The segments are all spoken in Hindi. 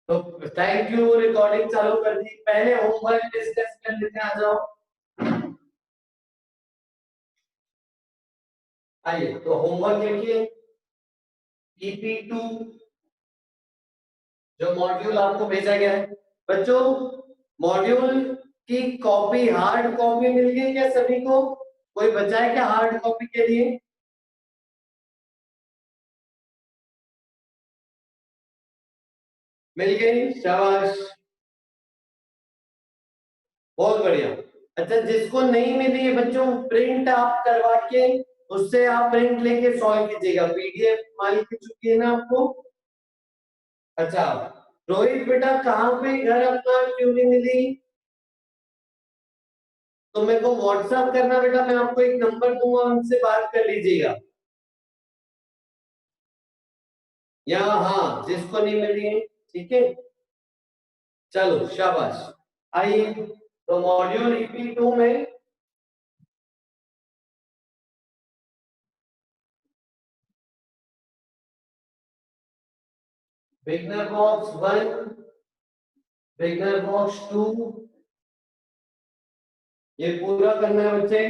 तो थैंक यू, रिकॉर्डिंग चालू कर दी। पहले होमवर्क डिस्कस कर लेते हैं, आ जाओ। आइए, तो होमवर्क लिखिए। EP2 जो मॉड्यूल आपको भेजा गया है बच्चों, मॉड्यूल की कॉपी, हार्ड कॉपी मिल गई क्या सभी को? कोई बचा है क्या हार्ड कॉपी के लिए? मिल गई, शाबाश, बहुत बढ़िया। अच्छा, जिसको नहीं मिली है बच्चों, प्रिंट आप करवा के उससे आप प्रिंट लेके सॉल्व कीजिएगा। PDF माल की चुकी है ना आपको? अच्छा, रोहित बेटा कहाँ पे घर अपना, क्यों नहीं मिली? तो मेरे को व्हाट्सएप करना बेटा, मैं आपको एक नंबर दूंगा, उनसे बात कर लीजिएगा। या हाँ, जिसको नहीं मिली है, ठीक है, चलो शाबाश। आइए, तो मॉड्यूल EP2 में बिगनर बॉक्स 1, बिगनर बॉक्स 2, ये पूरा करना है बच्चे।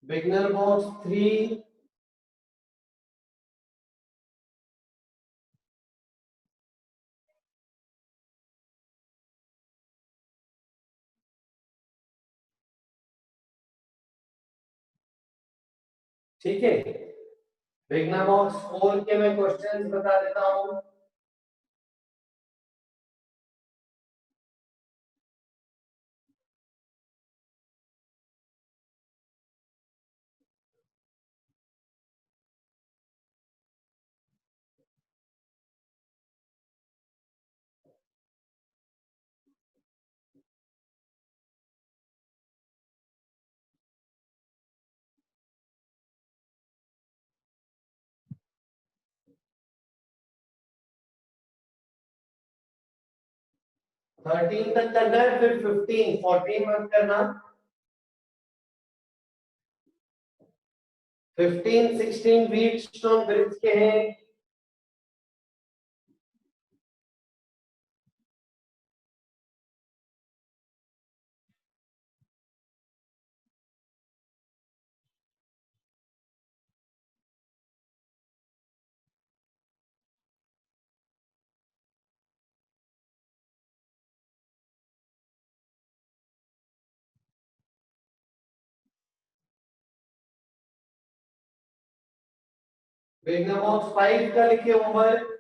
बिगनर बॉक्स 3, ठीक है। बिगनर बॉक्स 4 के मैं क्वेश्चंस बता देता हूं। थर्टीन तक करना है, फिर 15, 14 मत करना। 15, 16 व्हीट स्टोन ब्रिज के हैं। बिगनर बॉक्स 5 का लिखिए होमवर्क।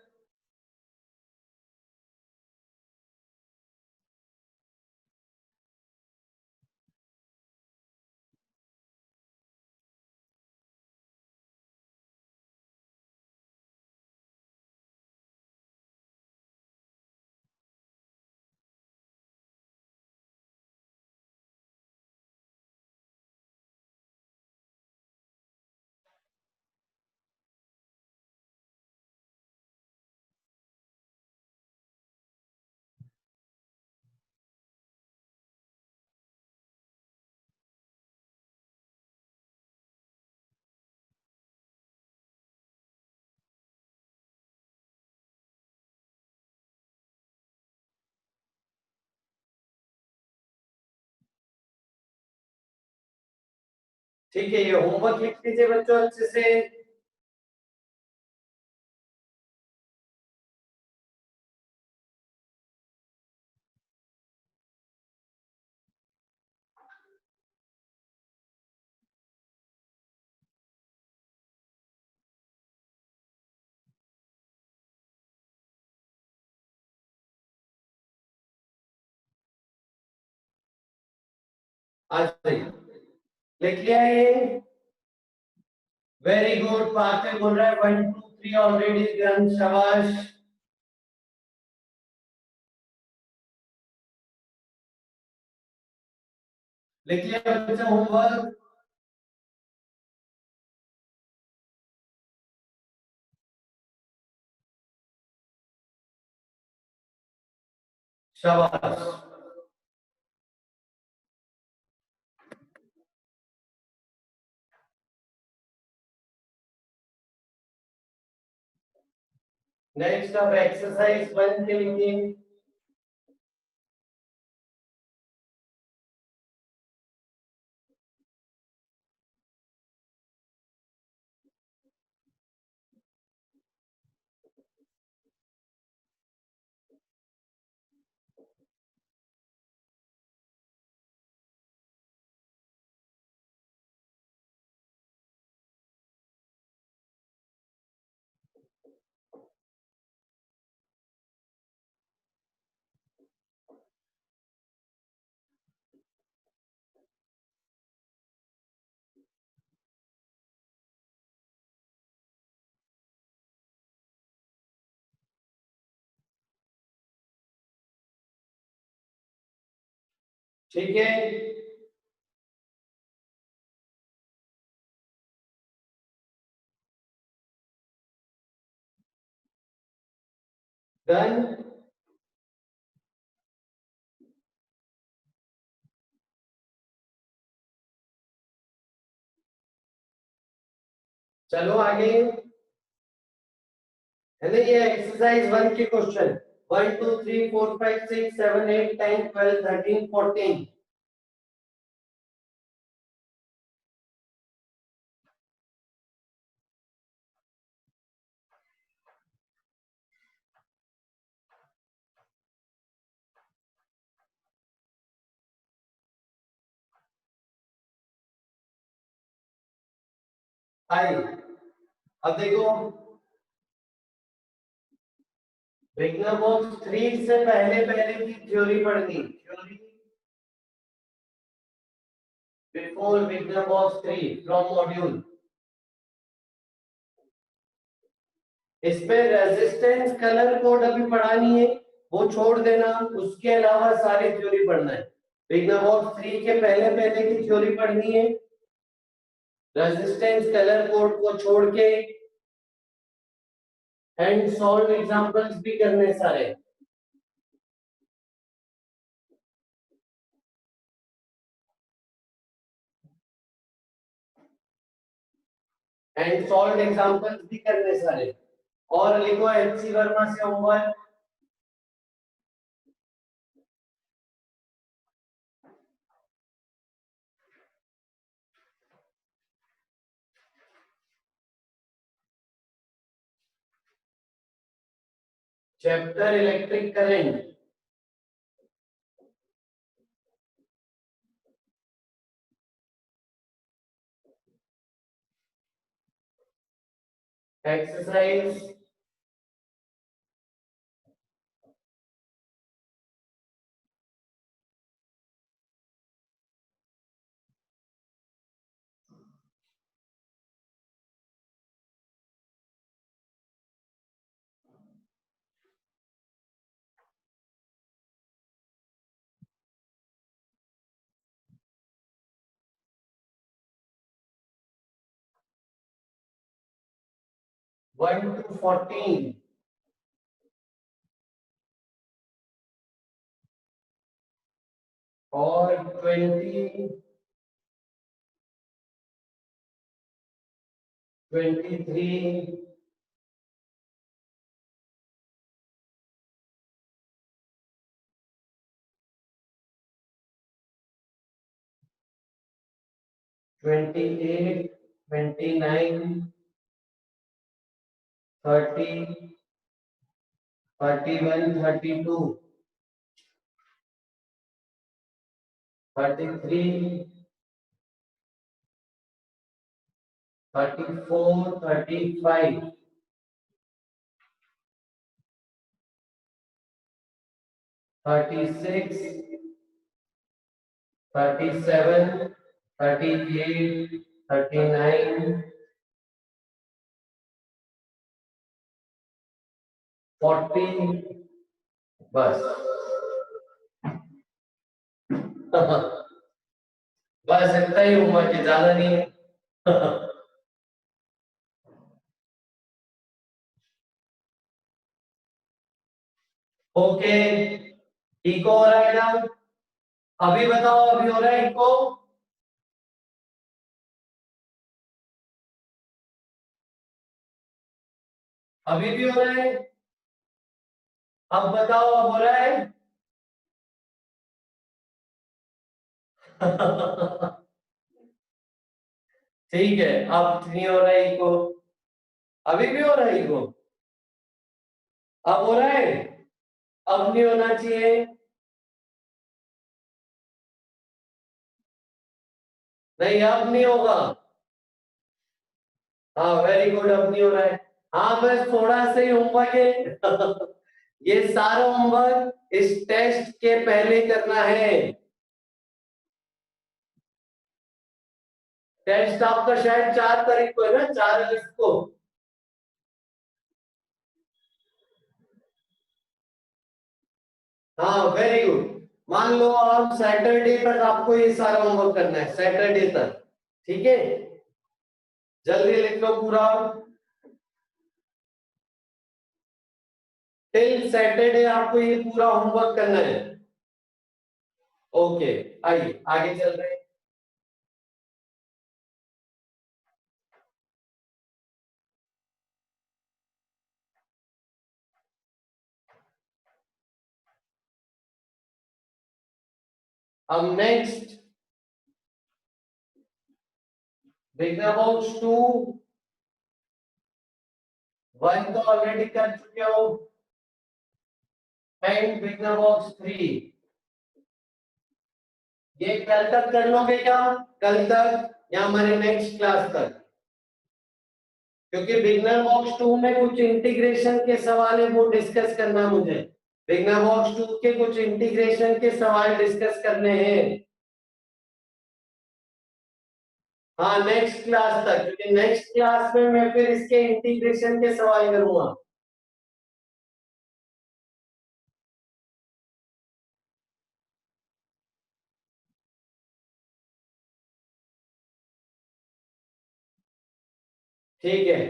ठीक है, ये होमवर्क लिख लीजिए बच्चों अच्छे से। आज लिख लिया ये? वेरी गुड, पार्थ बोल रहा है 1 2 3 ऑलरेडी डन, शाबाश। लिख लिया बच्चा होमवर्क? शाबाश। नेक्स्ट अब एक्सरसाइज 1 के लिए ठीक है। डन। चलो आगे है ना, ये एक्सरसाइज 1 के क्वेश्चन 1 2 3 4 5 6 7 8 10 12 13 14। आई अब देखो, बिगनर बॉक्स 3 से पहले पहले की थ्योरी पढ़नी, theory before beginner box 3 from module. इसमें रेजिस्टेंस कलर कोड अभी पढ़ा नहीं है, वो छोड़ देना, उसके अलावा सारी थ्योरी पढ़ना है। बिगनर बॉक्स 3 के पहले पहले की थ्योरी पढ़नी है, रेजिस्टेंस कलर कोड को छोड़ के एंड सॉल्व एग्जांपल्स भी करने सारे। एंड सॉल्व एग्जांपल्स भी करने सारे। और लिखो एचसी वर्मा से homework. Chapter electric current, exercise 1 to 14 और 20 23 28 29 30 31 32 33 34 35 36 37 38 39 40। बस बस इतना ही होमवर्क है, ज्यादा नहीं है। ओके इको हो रहा है ना? अभी बताओ, अभी हो रहा है इको? अभी भी हो रहा है? अब बताओ, अब हो रहा है? ठीक है, अब नहीं हो रहा है इको। अभी भी हो रहा है इको? अब हो रहा है? अब नहीं होना चाहिए। नहीं, अब नहीं होगा। हाँ, वेरी गुड, अब नहीं हो रहा है। हाँ, बस थोड़ा सा ही होमवर्क है। ये सारा होमवर्क इस टेस्ट के पहले करना है। टेस्ट आपका शायद 4 तारीख को है ना, 4 अगस्त को। हाँ, वेरी गुड। मान लो आप सैटरडे तक आपको ये सारा होमवर्क करना है, सैटरडे तक। ठीक है, जल्दी लिख लो पूरा। टिल सैटरडे आपको ये पूरा होमवर्क करना है। ओके, आइए आगे चल रहे हैं। अब नेक्स्ट बिगनर बॉक्स 2 1 तो ऑलरेडी कर चुके हो, एंड बिगनर बॉक्स 3 ये कल तक कर लोगे क्या? कल तक या हमारे नेक्स्ट क्लास तक? क्योंकि बिगनर बॉक्स 2 में कुछ इंटीग्रेशन के सवाल है, वो डिस्कस करना है मुझे। बिगनर बॉक्स 2 के कुछ इंटीग्रेशन के सवाल डिस्कस करने हैं। हाँ, नेक्स्ट क्लास तक, क्योंकि नेक्स्ट क्लास में मैं फिर इसके इंटीग्रेशन के सवाल करूंगा। ठीक है,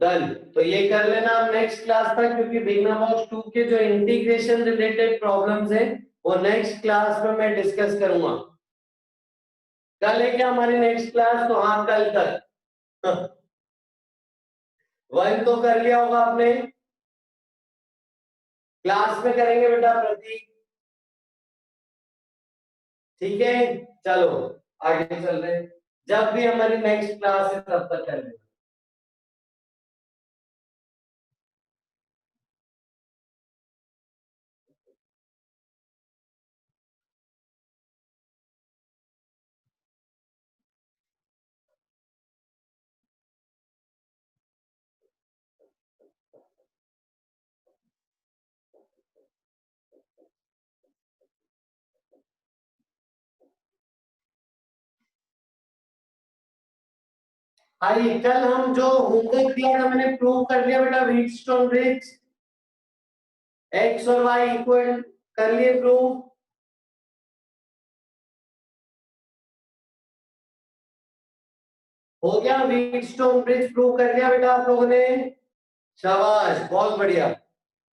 डन। तो ये कर लेना आप नेक्स्ट क्लास तक, क्योंकि बिगनर बॉक्स 2 के जो इंटीग्रेशन रिलेटेड प्रॉब्लम्स है वो नेक्स्ट क्लास में मैं डिस्कस करूंगा। कल है क्या हमारी नेक्स्ट क्लास? तो हाँ, कल तक। 1 तो कर लिया होगा आपने। क्लास में करेंगे बेटा प्रतीक। ठीक है, चलो आगे चल रहे हैं। जब भी हमारी नेक्स्ट क्लास है तब तक कर लेंगे। आइए, कल हम जो होमवर्क दिया था मैंने प्रूव कर लिया बेटा, व्हीटस्टोन ब्रिज एक्स और वाई इक्वल, कर लिए प्रूव? हो गया, व्हीटस्टोन ब्रिज प्रूव कर लिया बेटा आप लोगों ने। शाबाश, बहुत बढ़िया,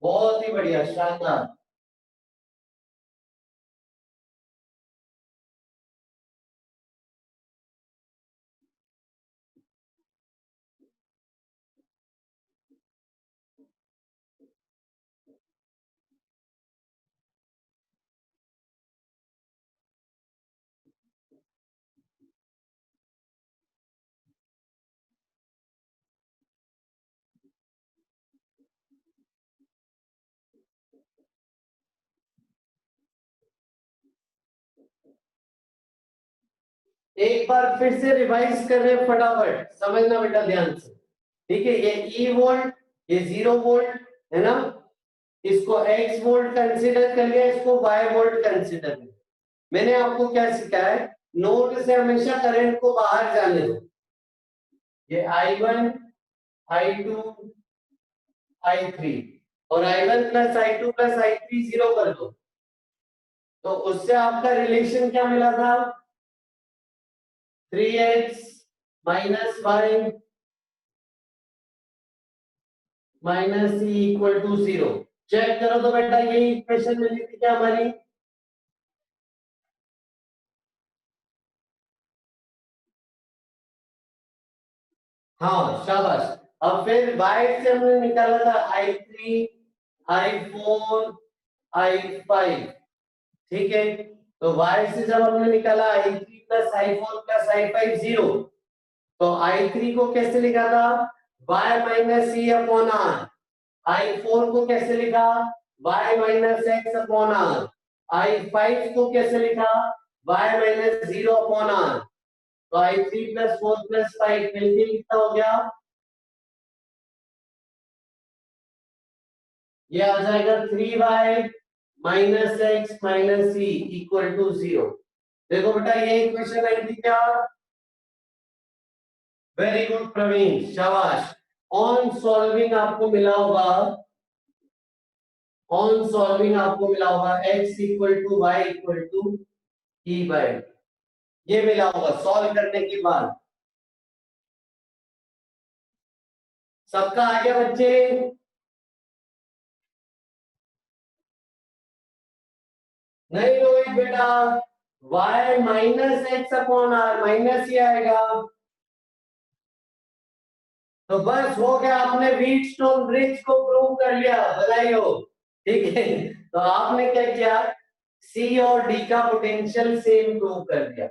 बहुत ही बढ़िया, शानदार। एक बार फिर से रिवाइज कर रहे हैं, फटाफट समझना बेटा ध्यान से। ठीक है, ये ई वोल्ट, ये 0 वोल्ट है ना, इसको एक्स वोल्ट कंसीडर कर लिया, इसको वाई वोल्ट कंसीडर कर लिया। मैंने आपको क्या सिखाया है? नोड से हमेशा करंट को बाहर जाने दो। ये I1 I2 I3 और I1 plus I2 plus I3 0 कर दो। तो उससे आपका रिलेशन क्या मिला था? 3x minus 5 minus C equal to 0। Check करो तो बेटा यही इक्वेशन मिली थी क्या हमारी? हाँ शाबाश। अब फिर y से हमने निकाला था I3 I4 I5, ठीक है। तो y से जब हमने निकाला I3 plus I4 plus I5 0, तो I3 को कैसे लिखा था? y minus C upon R. I4 को कैसे लिखा? y minus x upon R. I5 को कैसे लिखा? y minus 0 upon R. तो I3 प्लस 4 प्लस 5 मिलके कितना हो गया? ये आ जाएगा 3y minus X minus C equal to 0। देखो बेटा ये इक्वेशन आई थी क्या? वेरी गुड प्रवीण, शाबाश। ऑन सॉल्विंग आपको मिला होगा, ऑन सॉल्विंग आपको मिला होगा x equal to Y equal to E by, ये मिला होगा सॉल्व करने के बाद। सबका आ गया बच्चे? नहीं रोहित बेटा, y minus x upon r minus ही आएगा। तो बस हो गया, आपने व्हीटस्टोन ब्रिज को प्रूव कर लिया, बधाई हो। ठीक है, तो आपने क्या किया? सी और डी का पोटेंशियल सेम प्रूव कर दिया।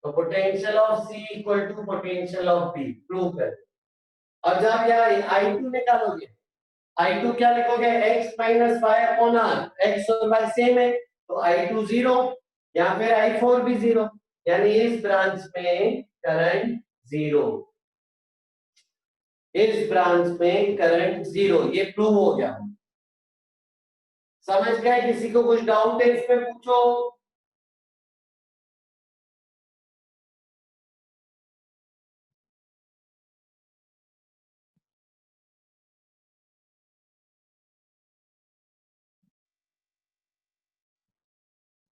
तो potential of C equal to potential of B prove कर। और जब यहाँ I2 निकालोगे, I2 क्या लिखोगे? x minus Y upon R. X और वाई सेम है तो I2 0, या फिर I4 भी 0, यानी इस ब्रांच में करंट 0, इस ब्रांच में करंट 0, ये प्रूव हो गया। समझ गए? किसी को कुछ डाउट है इस पे पूछो।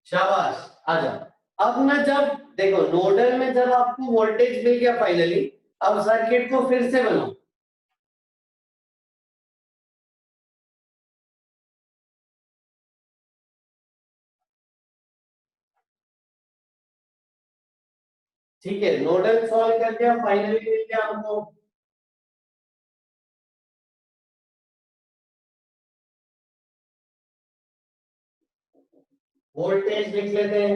शाबाश, आजा। अब ना जब देखो नोडल में जब आपको वोल्टेज मिल गया फाइनली, अब सर्किट को फिर से बनाओ। ठीक है, नोडल सॉल्व कर दिया, फाइनली मिल गया हमको। वोल्टेज लिख लेते हैं।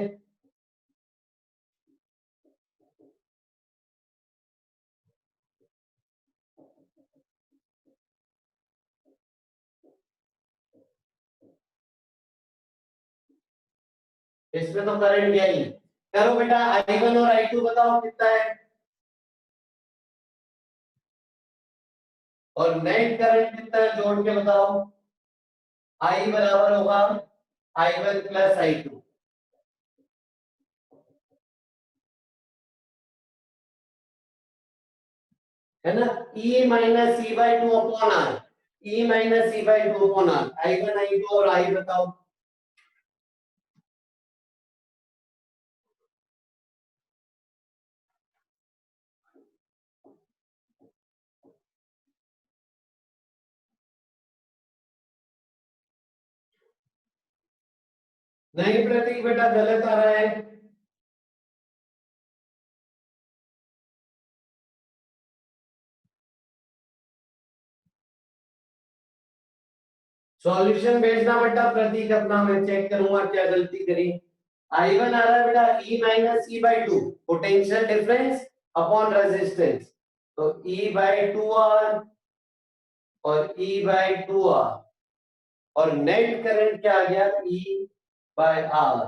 इसमें तो करंट गया ही। करो बेटा, I1 और I2 बताओ कितना है, और नेट करंट कितना है जोड़ के बताओ। I बराबर होगा I1 प्लस I2, है ना? E minus E by two upon R, E minus E by two upon R. I1 I2 और I बताओ। नहीं प्रतीक बेटा, गलत आ रहा है। सॉल्यूशन भेजना बेटा प्रतीक अपना, मैं चेक करूंगा क्या गलती करी। I1 आ रहा है बेटा E minus E by to, potential difference upon resistance, तो E बाई टू आर और E बाई टू आर, और नेट करंट क्या आ गया? E bye are.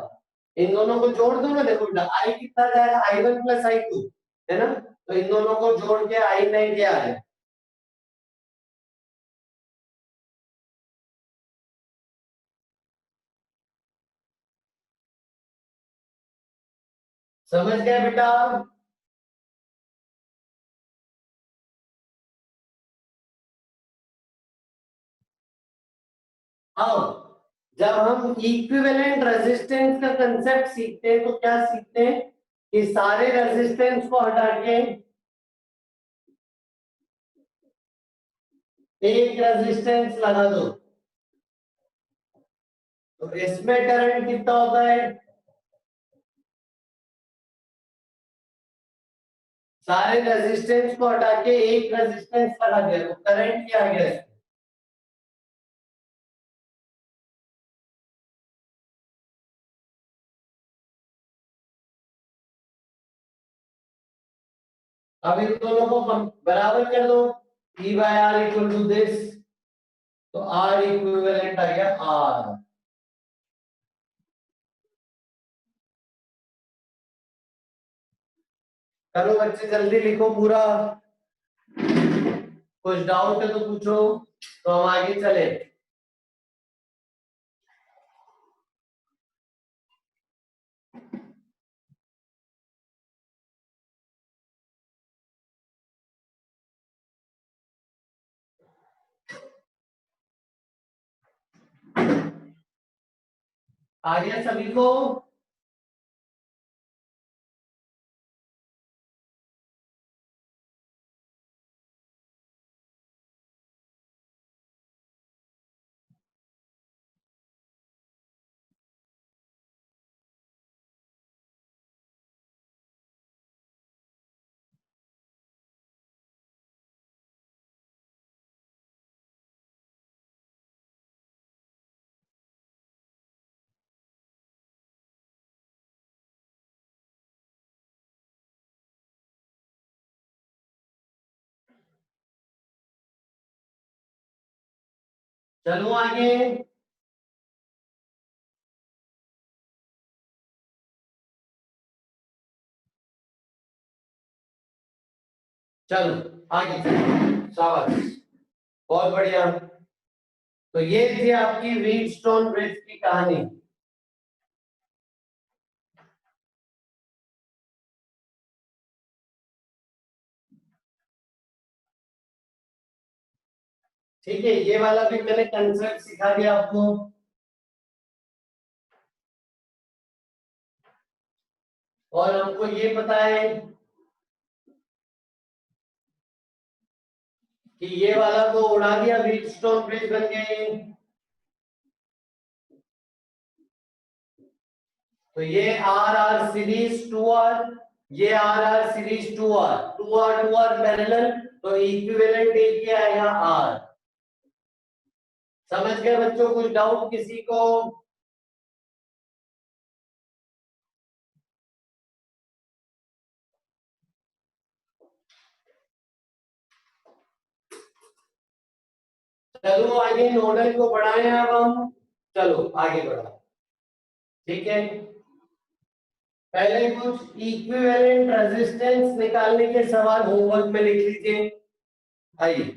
इन दोनों को जोड़ दो ना, देखो बेटा I कितना जाएगा? I1 प्लस I2, है ना? तो इन दोनों को जोड़ के I नेट क्या आएगा? समझ गए बेटा? अब जब हम इक्विवेलेंट रेजिस्टेंस का कंसेप्ट सीखते हैं तो क्या सीखते हैं कि सारे रेजिस्टेंस को हटा के एक रेजिस्टेंस लगा दो। तो इसमें करंट कितना होता है? सारे रेजिस्टेंस को हटा के एक रेजिस्टेंस लगा दिया तो करंट क्या आ गया? अब इन दोनों को बराबर कर दो, E by R equal to this, तो R इक्विवेलेंट आ गया R। चलो बच्चे जल्दी लिखो पूरा, कुछ डाउट है तो पूछो, तो हम आगे चले। आ गया सभी को? चलो आगे। चलो आगे चलो, शाबाश, बहुत बढ़िया। तो ये थी आपकी व्हीटस्टोन ब्रिज की कहानी। ठीक है, ये वाला भी मैंने कंसेप्ट सिखा दिया आपको। और हमको ये पता है कि ये वाला तो उड़ा दिया, व्हीटस्टोन ब्रिज बन गए। तो ये आर आर सीरीज 2R, ये R R series 2R, 2R parallel, तो इक्विवेलेंट एक क्या आएगा R। समझ गए बच्चों? कुछ डाउट किसी को? चलो आगे नोडल को बढ़ाएं अब हम। चलो आगे बढ़ा, ठीक है। पहले कुछ इक्विवेलेंट रेजिस्टेंस निकालने के सवाल होमवर्क में लिख लीजिए। आइए,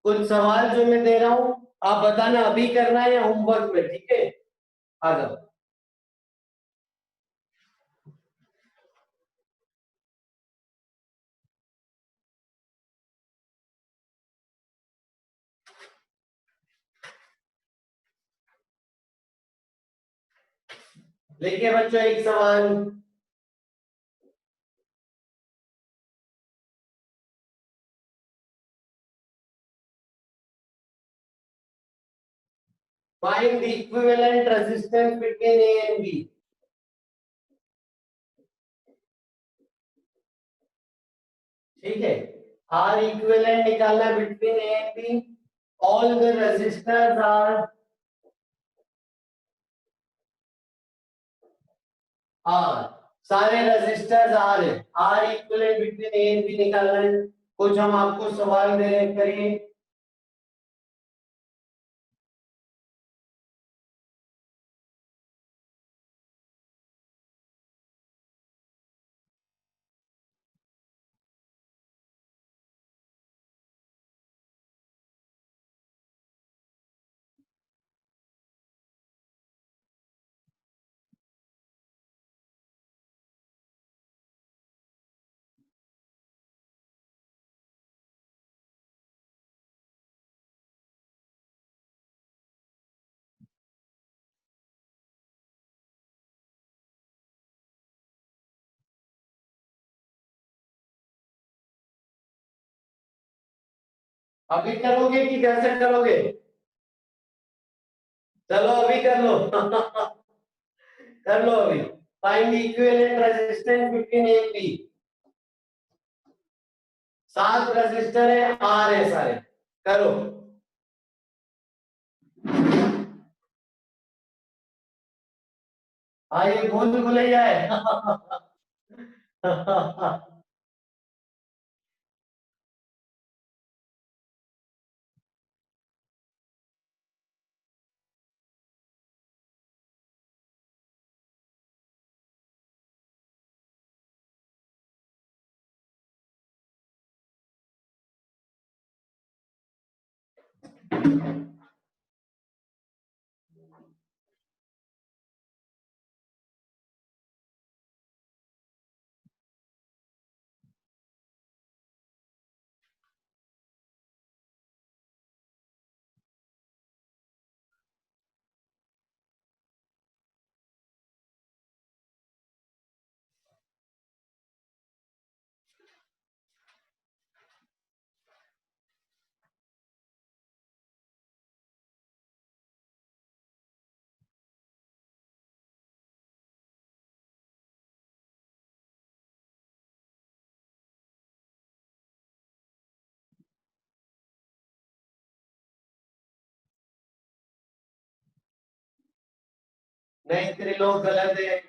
कुछ सवाल जो मैं दे रहा हूं, आप बताना अभी करना है या होमवर्क में, ठीक है? आ जाओ। लिखिए बच्चों एक सवाल। Find the equivalent resistance between A and B. ठीक है, R equivalent निकालना between A and B. All the resistors are R. सारे रेजिस्टर्स R है। R equivalent between A and B निकालना है। कुछ हम आपको सवाल दे रहे, करिए। अभी करोगे कि कैसे करोगे? चलो अभी कर लो। कर लो अभी। Find equivalent resistance between A B. 7 resistor है, आर है सारे। करो। हाँ ये भूल भुलैया है। नहीं, त्रिलोक गलत है।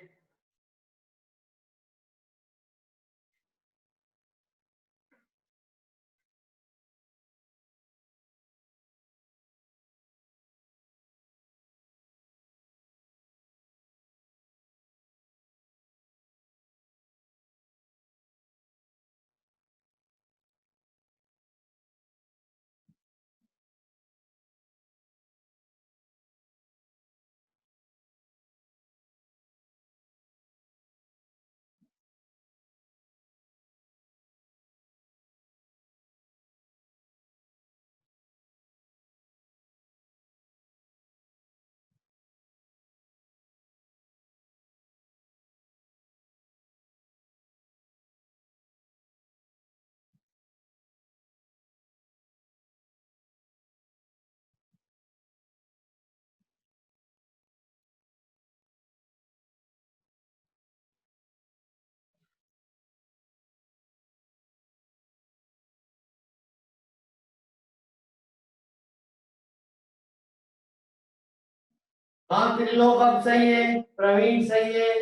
हाँ त्रिलोक अब सही है, प्रवीण सही है।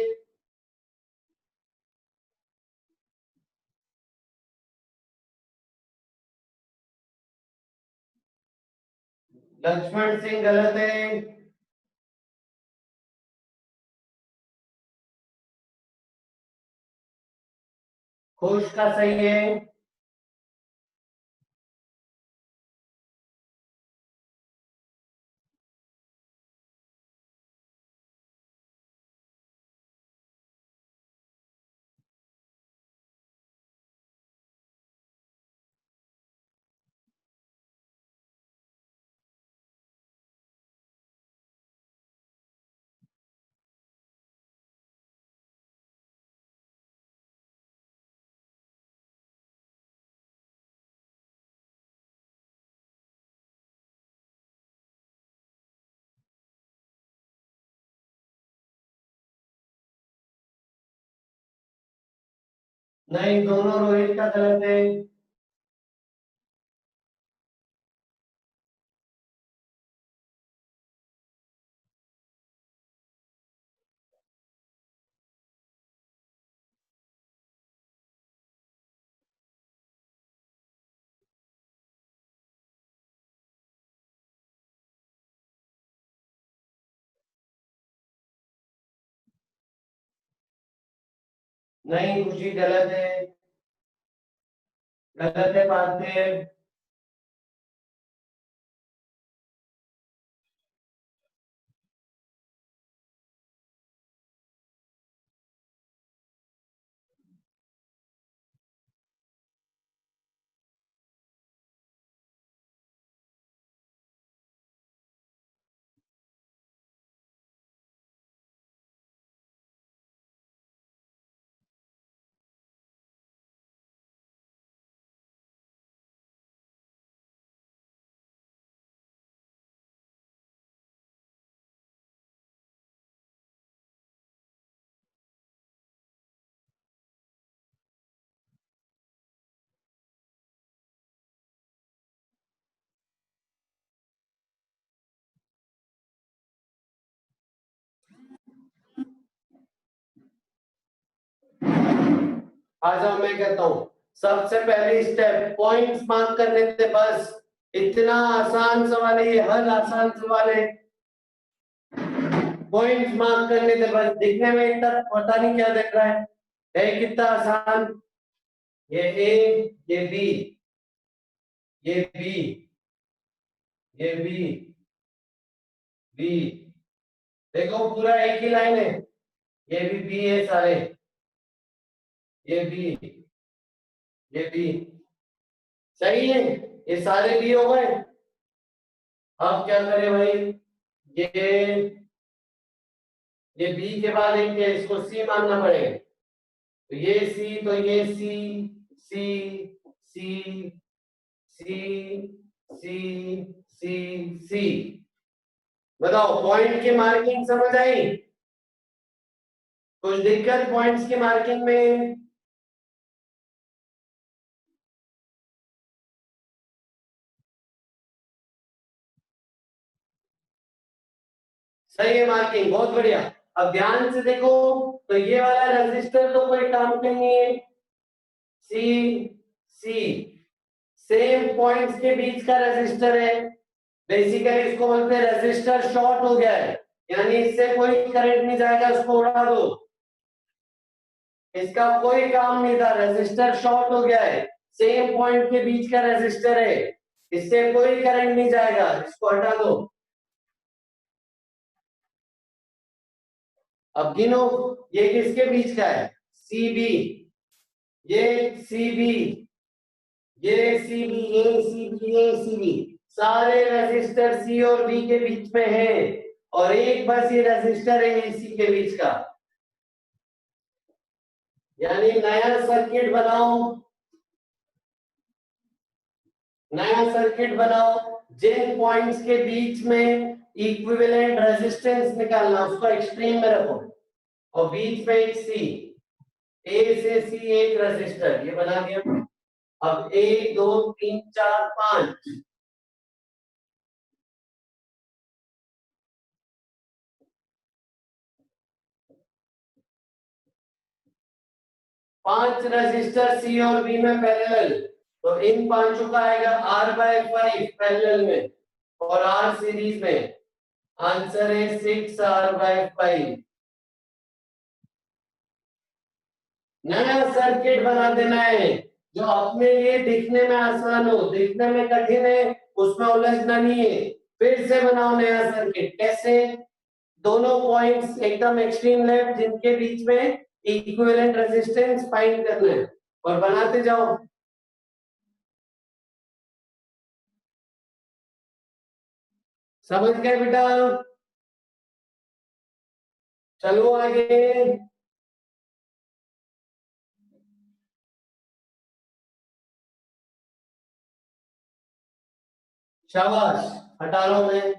लक्ष्मण सिंह गलत है। खुश का सही है। नहीं, दोनों रोहित का गलत है। नहीं, खुशी गलत है। गलत है पार्थिव। आ जाओ, मैं कहता हूँ सबसे पहली स्टेप पॉइंट्स मार्क करने थे बस। इतना आसान सवाल है ये, हर आसान सवाल है। पॉइंट्स मार्क करने थे बस। दिखने में इतना पता नहीं क्या दिख रहा है कितना आसान। ये ए, ये बी, ये बी, ये बी, बी, देखो पूरा एक ही लाइन है। ये भी बी है सारे, ये बी, ये बी, सही है, ये सारे बी हो गए। अब क्या करें भाई, ये बी के बाद एक है, इसको सी मानना पड़ेगा। तो ये सी, तो ये सी, सी, सी, सी, सी, सी, सी। बताओ पॉइंट की मार्किंग समझ आई? कुछ दिक्कत पॉइंट्स की मार्किंग में? सही है मार्किंग, बहुत बढ़िया। अब ध्यान से देखो, तो ये वाला रजिस्टर तो कोई काम का नहीं है। सी, सी सेम पॉइंट्स के बीच का रजिस्टर है। बेसिकली इसको बोलते हैं रजिस्टर शॉर्ट हो गया है, यानी इससे कोई करंट नहीं जाएगा, इसको उड़ा दो। इसका कोई काम नहीं था, रजिस्टर शॉर्ट हो गया है। सेम पॉइंट के बीच का रजिस्टर है, इससे कोई करंट नहीं जाएगा, इसको हटा दो। अब गिनो, ये किसके बीच का है? सी बी, ये सी बी, ये सी बी, ये सी बी, ये सी बी, सारे रजिस्टर सी और बी के बीच में है। और एक बस ये रजिस्टर है सी के बीच का। यानी नया सर्किट बनाओ, नया सर्किट बनाओ। जिन पॉइंट्स के बीच में इक्विवेलेंट रेजिस्टेंस निकालना, उसको एक्सट्रीम में रखो। और बीच में एक सी, ए से सी एक रेजिस्टर, ये बना दिया। अब 1 2 3 4 5, 5 रजिस्टर सी और बी में पैरेलल। तो इन पांचों का आएगा R/5 पैरेलल में और R सीरीज में। आंसर है 6R/5। नया सर्किट बना देना है जो अपने लिए दिखने में आसान हो, दिखने में कठिन है उसमें उलझना नहीं है। फिर से बनाओ नया सर्किट। कैसे? दोनों पॉइंट्स एकदम एक्सट्रीम लेफ्ट जिनके बीच में इक्विवेलेंट रेजिस्टेंस फाइंड करना है और बनाते जाओ। समझ गए बेटा? चलो आगे। शाबाश, हटा लो। मैं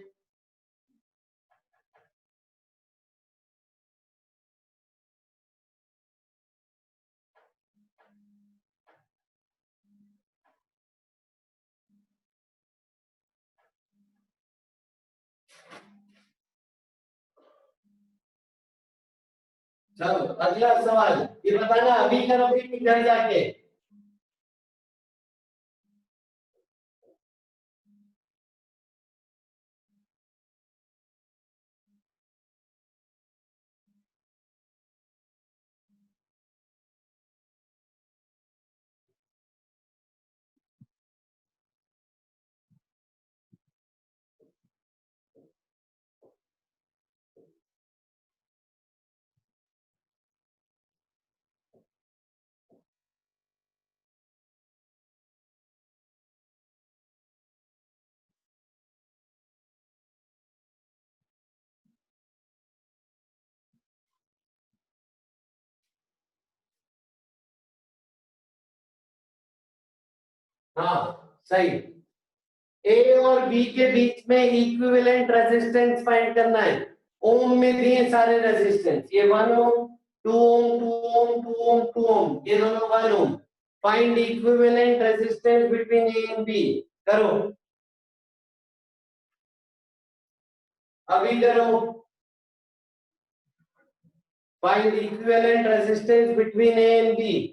चलो अगला सवाल, ये बताना अभी करोगे कि घर जाके? हाँ सही। ए और बी के बीच में इक्विवेलेंट रेजिस्टेंस फाइंड करना है। ओम में दिए सारे रेजिस्टेंस, ये 1 ओम, 2 ओम, 2 ओम, 2 ओम, 2 ओम, ये दोनों 1 ohm. Find equivalent resistance between A and B. करो, अभी करो। Find equivalent resistance between A and B.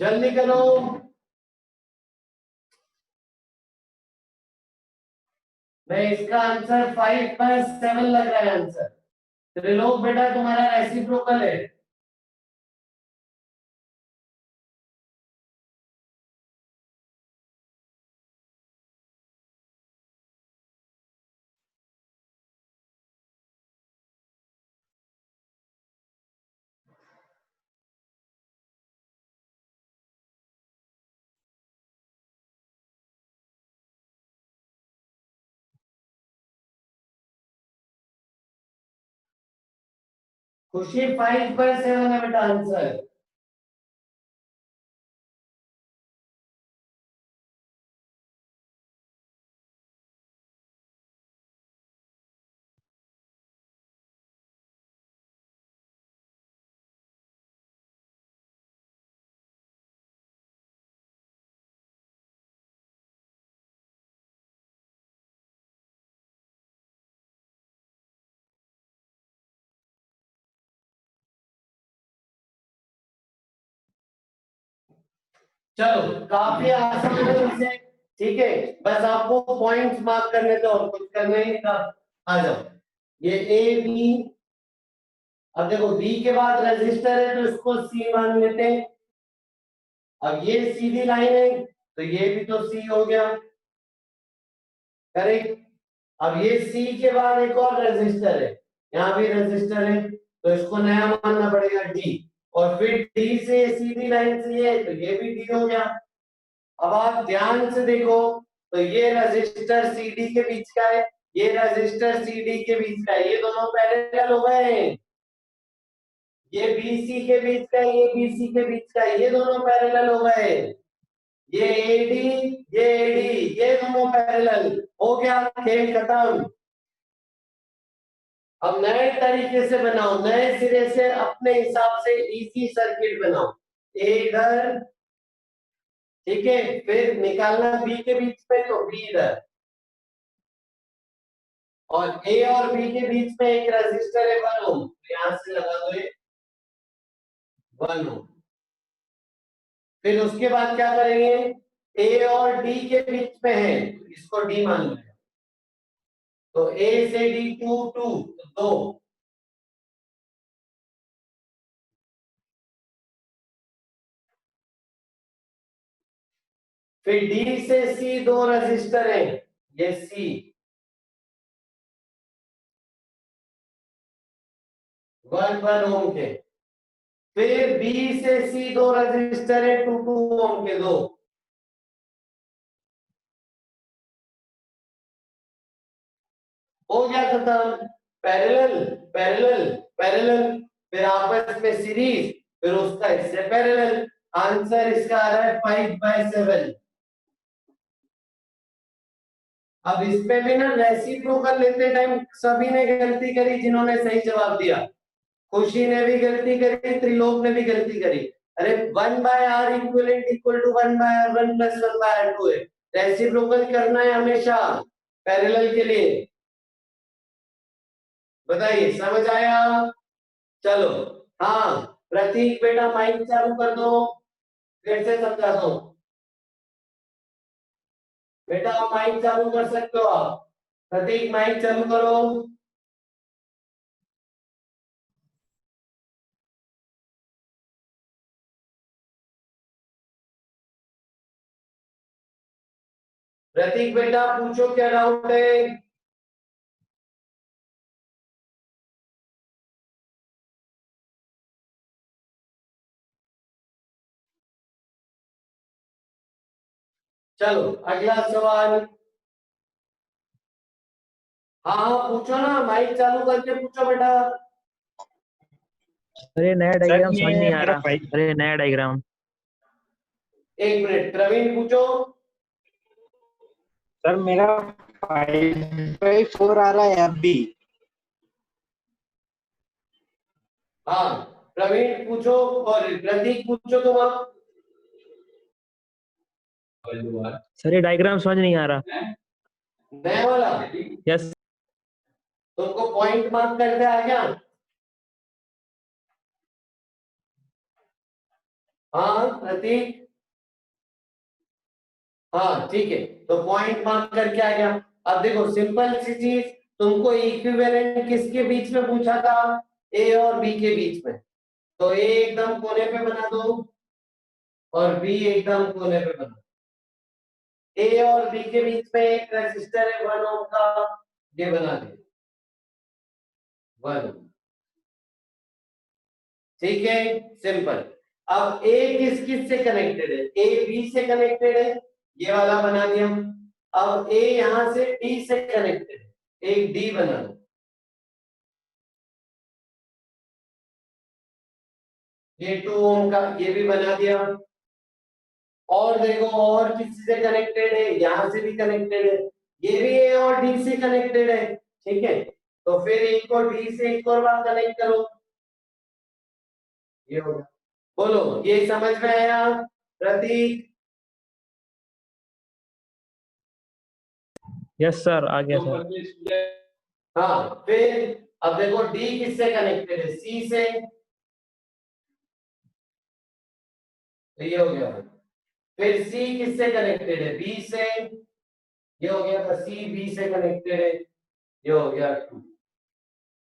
जल्दी करो। नहीं, इसका आंसर 5/7 लग रहा है आंसर। त्रिलोक बेटा तुम्हारा रेसिप्रोकल है। खुशी 5/7 है बेटा आंसर। चलो काफी आसान है इसे। ठीक है, बस आपको पॉइंट्स मार्क करने थे और कुछ करना ही था। आ जाओ, ये ए बी। अब देखो बी के बाद रजिस्टर है तो इसको सी मान लेते हैं। अब ये सीधी लाइन है तो ये भी तो सी हो गया। करेक्ट। अब ये सी के बाद एक और रजिस्टर है, यहाँ भी रजिस्टर है तो इसको नया मानना पड़ेगा डी। और फिर डी से सीधी लाइन से ये तो ये भी डी हो गया। अब आप ध्यान से देखो तो ये रजिस्टर सीडी के बीच का है, ये रजिस्टर सीडी के बीच का है, ये दोनों पैरेलल हो गए हैं। ये बीसी के बीच का है, ये बीसी के बीच का है, ये दोनों पैरेलल हो गए। ये एडी, ये एडी, ये दोनों पैरेलल हो गया। खेल खत्म। अब नए तरीके से बनाओ, नए सिरे से अपने हिसाब से इजी सर्किट बनाओ। ए इधर, ठीक है, फिर निकालना बी के बीच में तो बी इधर, और ए और बी के बीच में एक रेजिस्टर है 1 ओम, यहां से लगा दो ये 1 ओम। फिर उसके बाद क्या करेंगे, ए और डी के बीच में है इसको डी मान लो, तो ए से डी 2 2 2। फिर डी से सी 2 रजिस्टर है, ये सी 1 ओम के। फिर बी से सी 2 रजिस्टर है 2 2 ओम के, दो। हो गया खत्म। पैरेलल पैरेलल पैरेलल, फिर आपस में सीरीज, फिर उसका इससे पैरेलल। आंसर इसका आ रहा है 5/7। अब इस पे भी ना रेसिप्रोकल लेते टाइम सभी ने गलती करी जिन्होंने सही जवाब दिया। खुशी ने भी गलती करी, त्रिलोक ने भी गलती करी। अरे 1/r equivalent equal to 1/r 1 + 1/r 2 है। रेसिप्रोकल करना है हमेशा पैरेलल के लिए। बताइए समझ आया? चलो, हाँ प्रतीक बेटा माइक चालू कर दो, फिर से समझा दो। बेटा माइक चालू कर सकते हो आप। प्रतीक माइक चालू करो। प्रतीक बेटा पूछो क्या डाउट है। चलो अगला सवाल। हाँ हाँ पूछो ना, माइक चालू करके पूछो बेटा। अरे नया सर डायग्राम समझ ये नहीं आ मेरा रहा। अरे नया डायग्राम। एक मिनट, प्रवीण पूछो। सर मेरा 5/4 आ रहा है अभी। हाँ प्रवीण पूछो, और प्रतीक पूछो तुम आप। सर ये डायग्राम समझ नहीं आ रहा। नया वाला यस। तुमको पॉइंट मार्क करके आ गया। हाँ प्रतीक, हाँ ठीक है, तो पॉइंट मार्क करके आ गया। अब देखो सिंपल सी चीज, तुमको इक्विवेलेंट किसके बीच में पूछा था, ए और बी के बीच में, तो ए एकदम कोने पे बना दो और बी एकदम कोने पे बना दो। ए और बी के बीच में एक रेजिस्टर है 1 ओम का, ये बना दे 1, ठीक है, सिंपल। अब ए किस किस से कनेक्टेड है, ए बी से कनेक्टेड है, ये वाला बना दिया। अब ए यहां से डी से कनेक्टेड है, एक डी बना दो, ये 2 ओम का, ये भी बना दिया। और देखो और किसी से कनेक्टेड है, यहां से भी कनेक्टेड है, ये भी ए और डी से कनेक्टेड है, ठीक है, तो फिर एक को डी से एक और बार कनेक्ट करो, ये होगा। बोलो ये समझ में आया प्रतीक? यस सर, आ गया सर। हाँ फिर अब देखो डी किससे कनेक्टेड है, सी से, तो ये हो गया। फिर सी किससे कनेक्टेड है, बी से, ये हो गया था, सी बी से कनेक्टेड है, ये हो गया 2।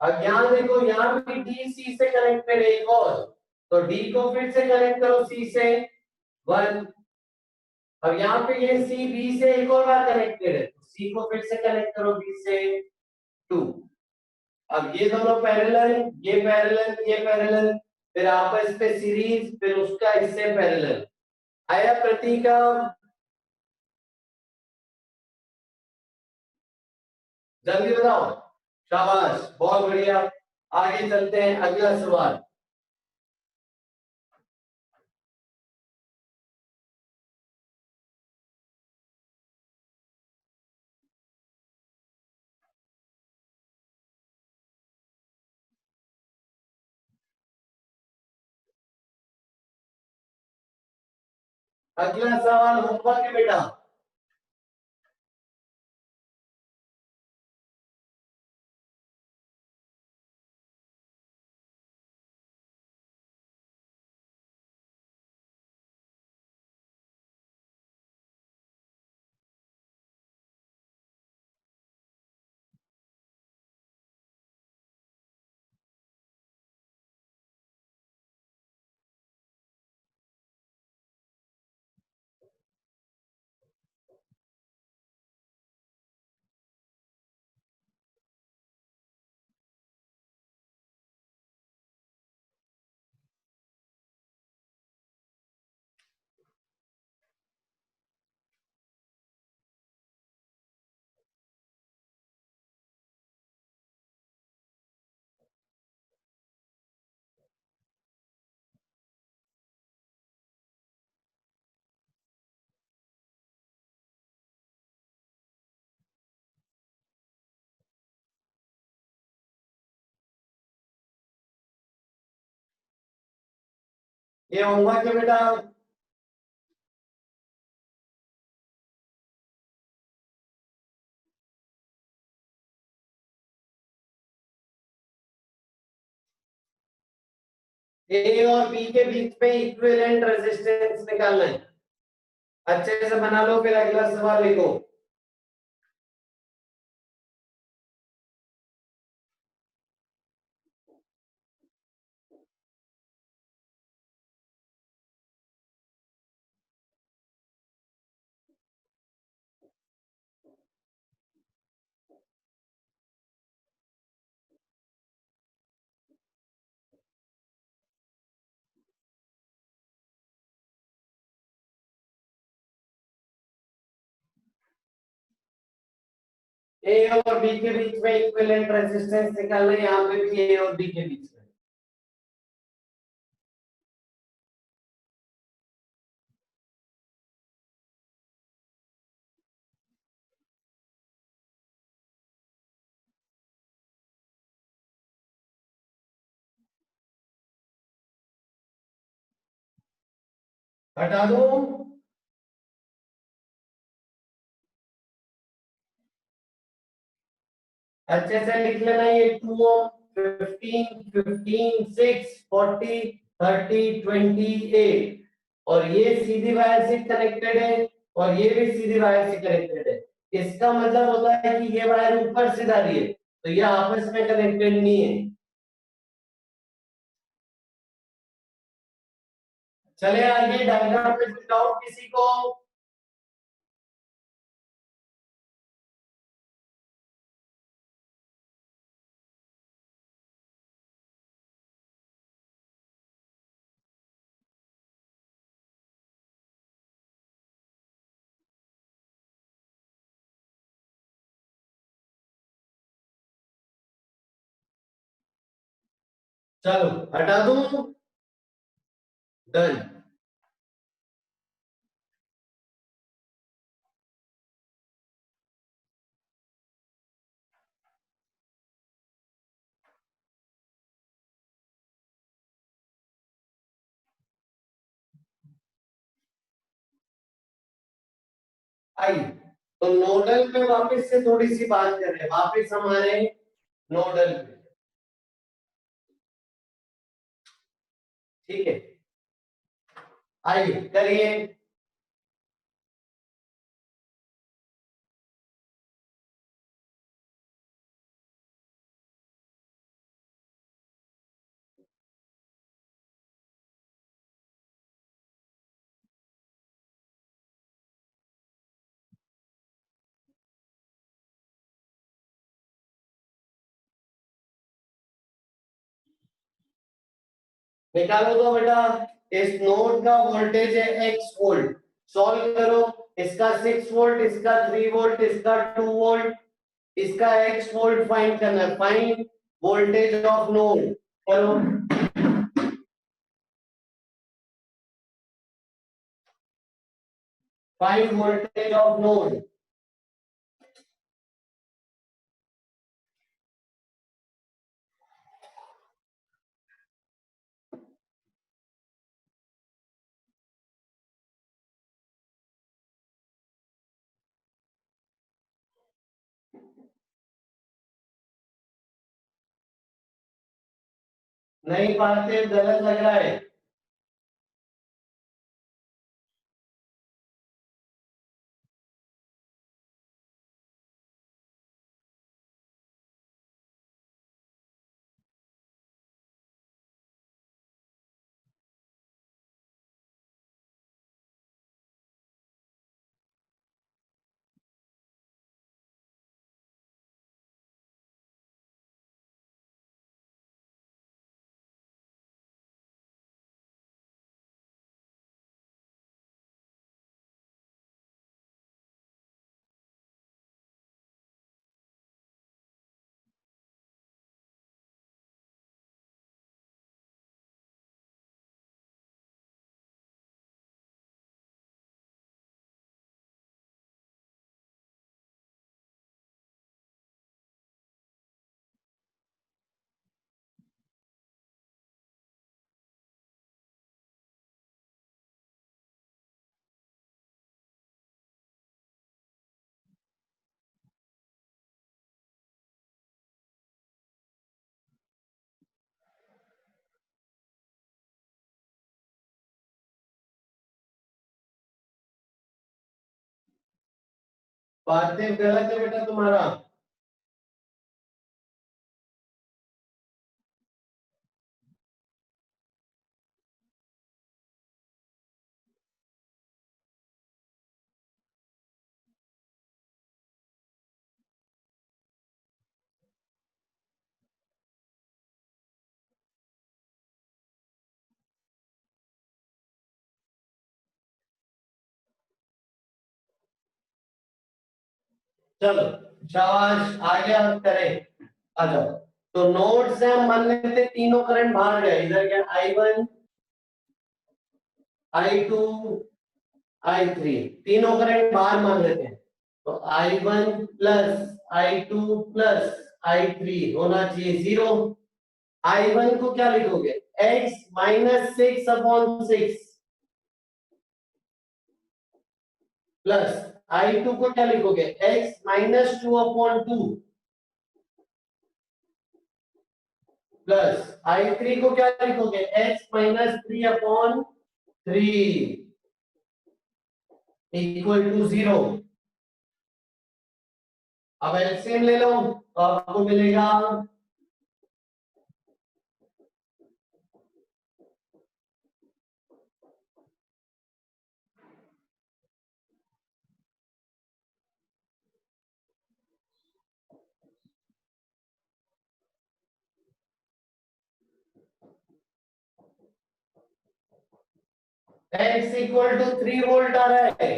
अब यहाँ देखो यहाँ भी डी सी से कनेक्टेड है एक और, तो डी को फिर से कनेक्ट करो सी से 1। अब यहाँ पे ये सी बी से एक और बार कनेक्टेड है, तो सी को फिर से कनेक्ट करो बी से 2। अब ये दोनों पैरेलल, ये पैरेलल, ये पैरेलल, फिर आपस पे सीरीज, फिर उसका इससे पैरेलल। आया प्रतीक? जल्दी बताओ, शाबाश, बहुत बढ़िया। आगे चलते हैं, अगला सवाल। अगला सवाल होमवर्क है बेटा। ये होमवर्क है बेटा। ए और बी के बीच में इक्विवेलेंट रेजिस्टेंस निकालना है, अच्छे से बना लो, फिर अगला सवाल लिखो। ए और बी के बीच में इक्विवेलेंट रेजिस्टेंस निकालना है, यहाँ पे भी ए और बी के बीच में। हटा दो, अच्छे से लिख लेना, ये 2 ओम, 15, 15, 6, 40, 30, 28, और ये सीधी वायर से कनेक्टेड है और ये भी सीधी वायर से कनेक्टेड है। इसका मतलब होता है कि ये वायर ऊपर से जा रही है तो ये आपस में कनेक्टेड नहीं है। चले आगे डायग्राम पे डाउट किसी को? चलो हटा दूं, डन। आई तो नोडल पे वापस से थोड़ी सी बात करें, वापस हमारे नोडल पे, ठीक है? आइए करिए। निकालो तो बेटा, इस नोड का वोल्टेज है x वोल्ट, सॉल्व करो। इसका 6 वोल्ट, इसका 3 वोल्ट, इसका 2 वोल्ट, इसका x वोल्ट फाइंड करना है। फाइंड वोल्टेज ऑफ नोड करो। Find voltage of node. नहीं पाते, गलत लग रहा है। पार्थिव गलत है बेटा तुम्हारा। चलो शाबाश, आगे हम करें। आ जाओ। तो नोड से हम मान लेते हैं तीनों करंट बाहर गए। इधर क्या, I1, I2, I3, तीनों करंट बाहर मान लेते हैं। तो I1 plus I2 plus I3 होना चाहिए 0। I1 को क्या लिखोगे, x माइनस 6/6 प्लस I2 को क्या लिखोगे, x माइनस 2/2 प्लस I3 को क्या लिखोगे, x माइनस 3/2। 3 equal to 0। अब एलसीएम ले लो तो आपको मिलेगा 3 वोल्ट आ रहा है।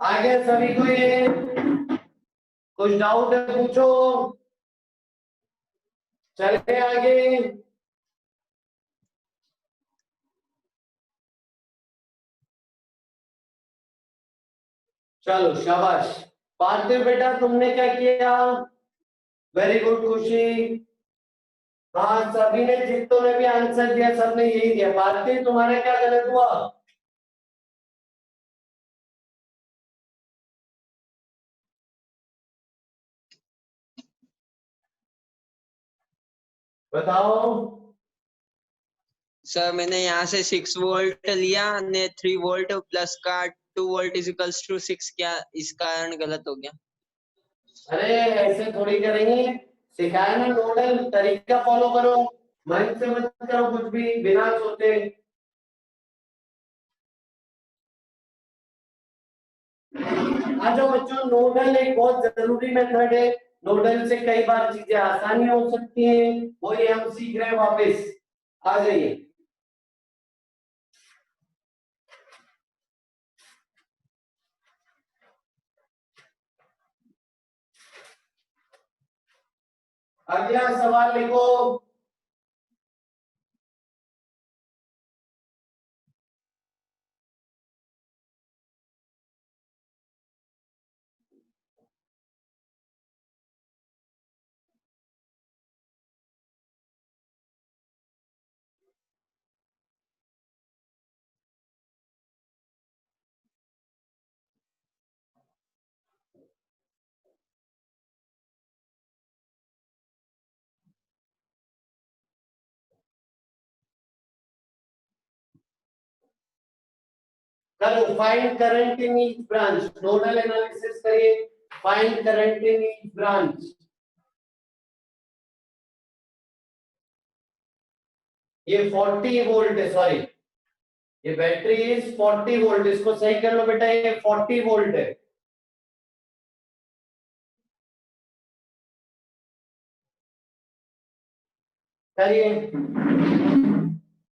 आगे सभी को ये कुछ डाउट है पूछो, चले आगे। चलो शाबाश पार्थिव बेटा, तुमने क्या किया? वेरी गुड खुशी। हाँ सभी ने, जितनों ने भी आंसर दिया सबने यही दिया। पार्थिव तुम्हारा क्या गलत हुआ? बताओ। सर मैंने यहाँ से 6 वोल्ट लिया ने 3 वोल्ट प्लस का 2 वोल्ट इजिकल्स टू 6 क्या इस कारण गलत हो गया? अरे ऐसे थोड़ी करेंगे, सिखाया ना नोडल तरीका फॉलो करो, मन से मत करो कुछ भी बिना सोचे। आ जाओ बच्चों, नोडल एक बहुत जरूरी मेथड है। नोडल से कई बार चीजें आसानी हो सकती हैं, वही हम सीख रहे हैं वापस। आ जाइए। अगला सवाल लिखो। चलो find current in each branch, nodal analysis करिए। Find current in each branch. ये 40 वोल्ट है, सॉरी ये बैटरी इज 40 वोल्ट, इसको सही कर लो बेटा, ये 40 वोल्ट है। करिए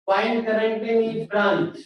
find current in each branch.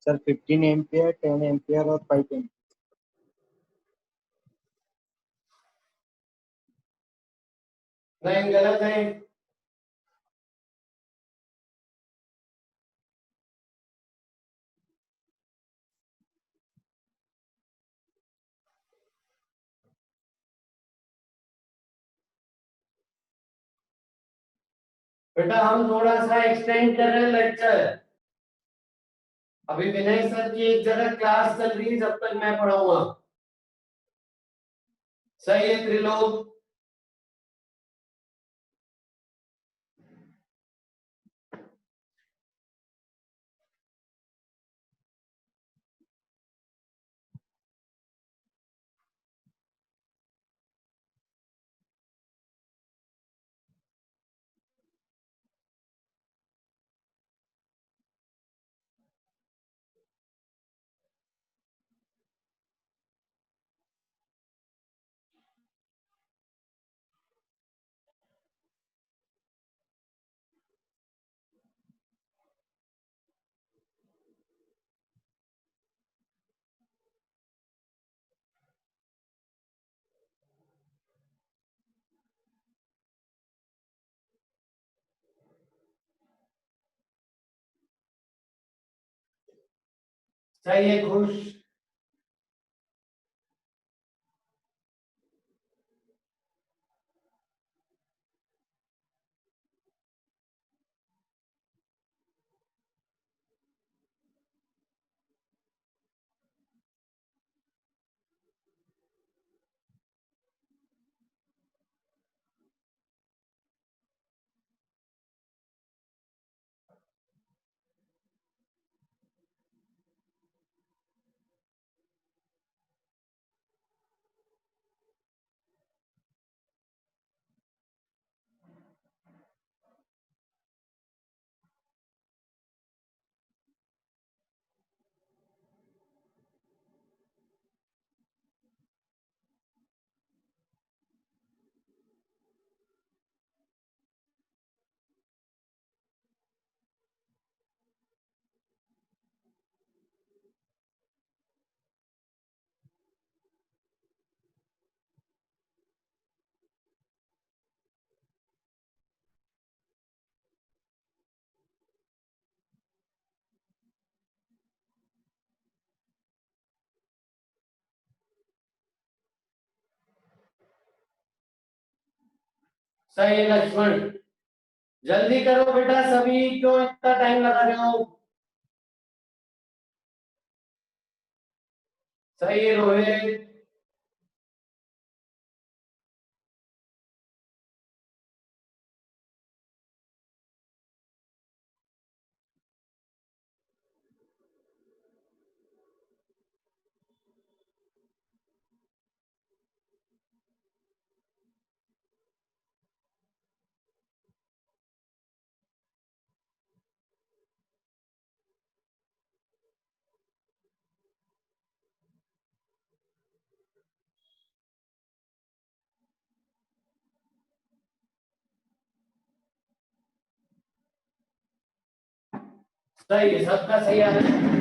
Sir 15 ampere 10 ampere और 5 एम्पियर। नहीं गलत है। बेटा हम थोड़ा सा एक्सटेंड कर रहे हैं लेक्चर, अभी विनय सर की एक जगह क्लास चल रही है, जब तक मैं पढ़ाऊंगा। सही है त्रिलोक? सही है खुश? सही है लक्ष्मण? जल्दी करो बेटा, सभी क्यों इतना टाइम लगा रहे हो? सही है रोहित? सही है, सबका सही आ रहा है।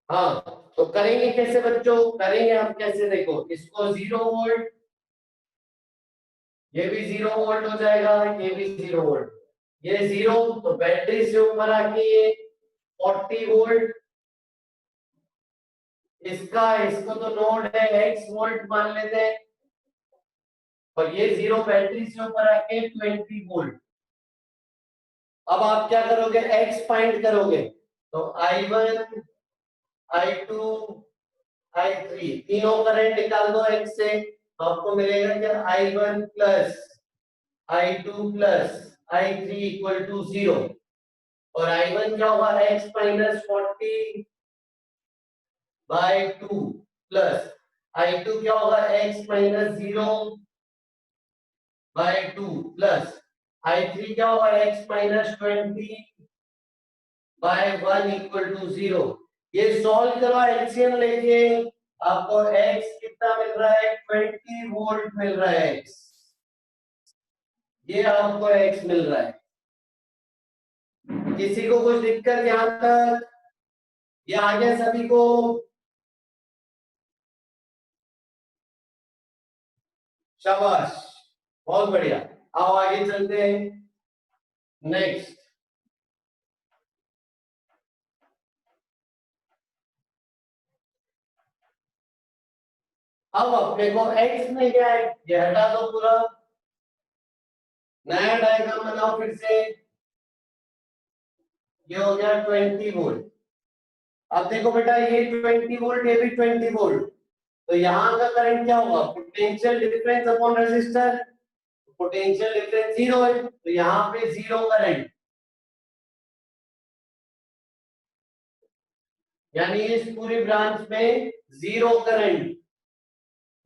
हाँ, तो करेंगे कैसे बच्चों? करेंगे हम कैसे, देखो इसको 0 वोल्ट, ये भी 0 वोल्ट हो जाएगा, ये भी 0 वोल्ट। ये 0 तो बैटरी से ऊपर आके ये 40 वोल्ट। इसको तो नोड है x वोल्ट मान लेते हैं, और ये 0 बैटरी से ऊपर आके 20 वोल्ट। अब आप क्या करोगे? x फाइंड करोगे, तो I1 I2 I3 तीनों करंट निकाल दो x से, तो आपको मिलेगा क्या? I1 plus I2 plus I3 equal to 0। और I1 क्या होगा? x minus 40 bye 2 plus I2 क्या होगा? x minus 0 bye 2 plus I3 क्या होगा? x minus 20 by 1 equal to 0। ये सॉल्व करो एलसीएम लेके, आपको x कितना मिल रहा है? 20 वोल्ट मिल रहा है x। ये आपको x मिल रहा है। किसी को कुछ दिक्कत यहां तक? ये आ गया सभी को? शाबाश, बहुत बढ़िया। आओ आगे चलते हैं। नेक्स्ट, अब अपने को x में क्या है ये हटा दो पूरा, नया डायग्राम बनाओ फिर से। ये हो गया 20 वोल्ट। अब देखो बेटा ये 20 वोल्ट, ये भी 20 वोल्ट, तो यहाँ का करंट क्या होगा, potential difference upon resistor, potential difference zero है, तो यहाँ पे जीरो करंट, यानी इस पूरी ब्रांच में जीरो करंट।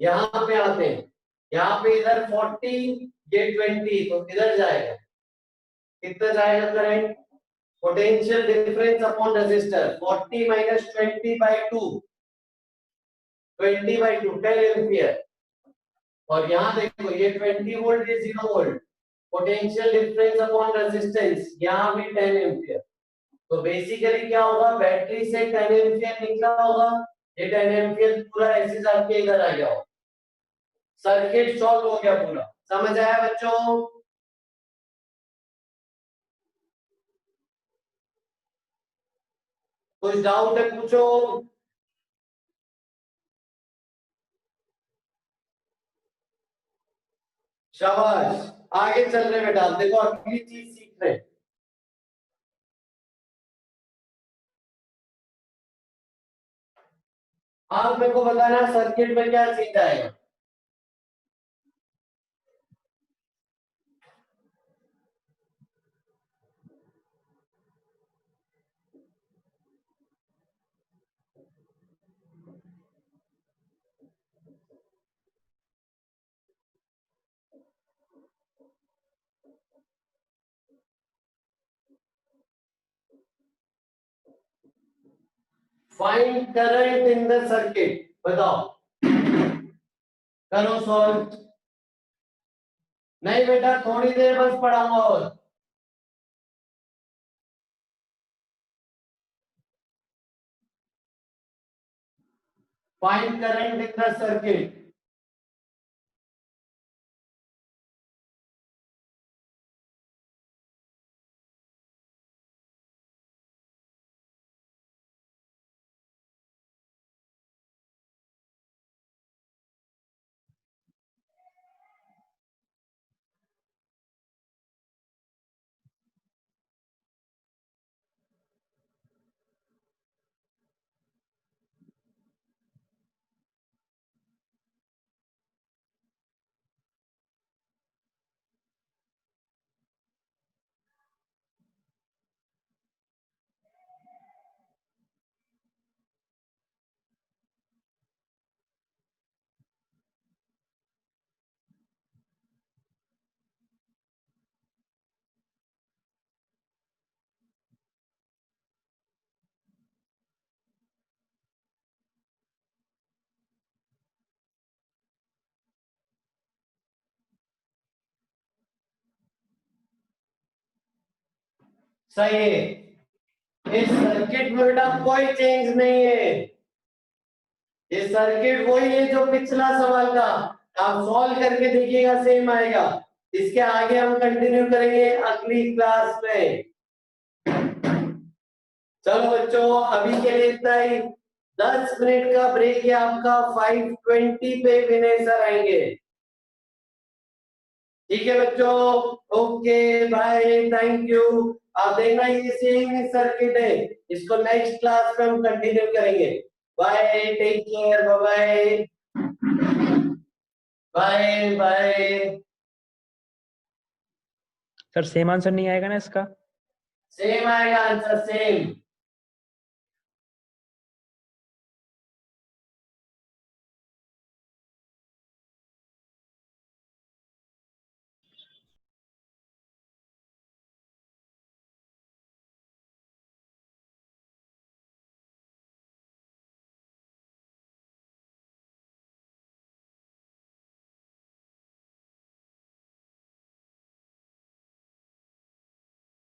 यहाँ पे आते हैं, यहाँ पे इधर 40, ये 20, तो इधर जाएगा, कितना जाएगा current, potential difference upon resistor, 40 minus 20/2, 20/2 10 ampere. और यहाँ देखो ये 20 वोल्ट, ये 0 volt, potential difference upon resistance, यहाँ भी 10 एम्पियर। तो बेसिकली क्या होगा, बैटरी से 10 एम्पियर निकला होगा, ये 10 एम्पियर पूरा ऐसे आपके इधर आ गया होगा, सर्किट सॉल्व हो गया पूरा। समझ आया बच्चों? कुछ डाउट है पूछो। शाबाश, आगे चल रहे बेटा, देखो अगली चीज सीख रहे हैं। आप मेरे को बताना सर्किट में क्या चीज आएगा। Find current in the circuit, बताओ, करो सॉल्व। नहीं बेटा थोड़ी देर बस पढ़ाऊंगा और। Find current in the circuit. सही है, इस सर्किट में बेटा कोई चेंज नहीं है, ये सर्किट वही है जो पिछला सवाल था, आप सॉल्व करके देखिएगा सेम आएगा। इसके आगे हम कंटिन्यू करेंगे अगली क्लास में। चलो बच्चों अभी के लिए इतना ही, 10 मिनट का ब्रेक है आपका, 5:20 पे विनय सर आएंगे। ठीक है बच्चों, ओके बाय, थैंक यू। आप देखना ये सेम सर्किट है, इसको नेक्स्ट क्लास में हम कंटिन्यू करेंगे। Bye, take care, bye bye bye. Sir same answer नहीं आएगा ना इसका? सेम आएगा आंसर, सेम।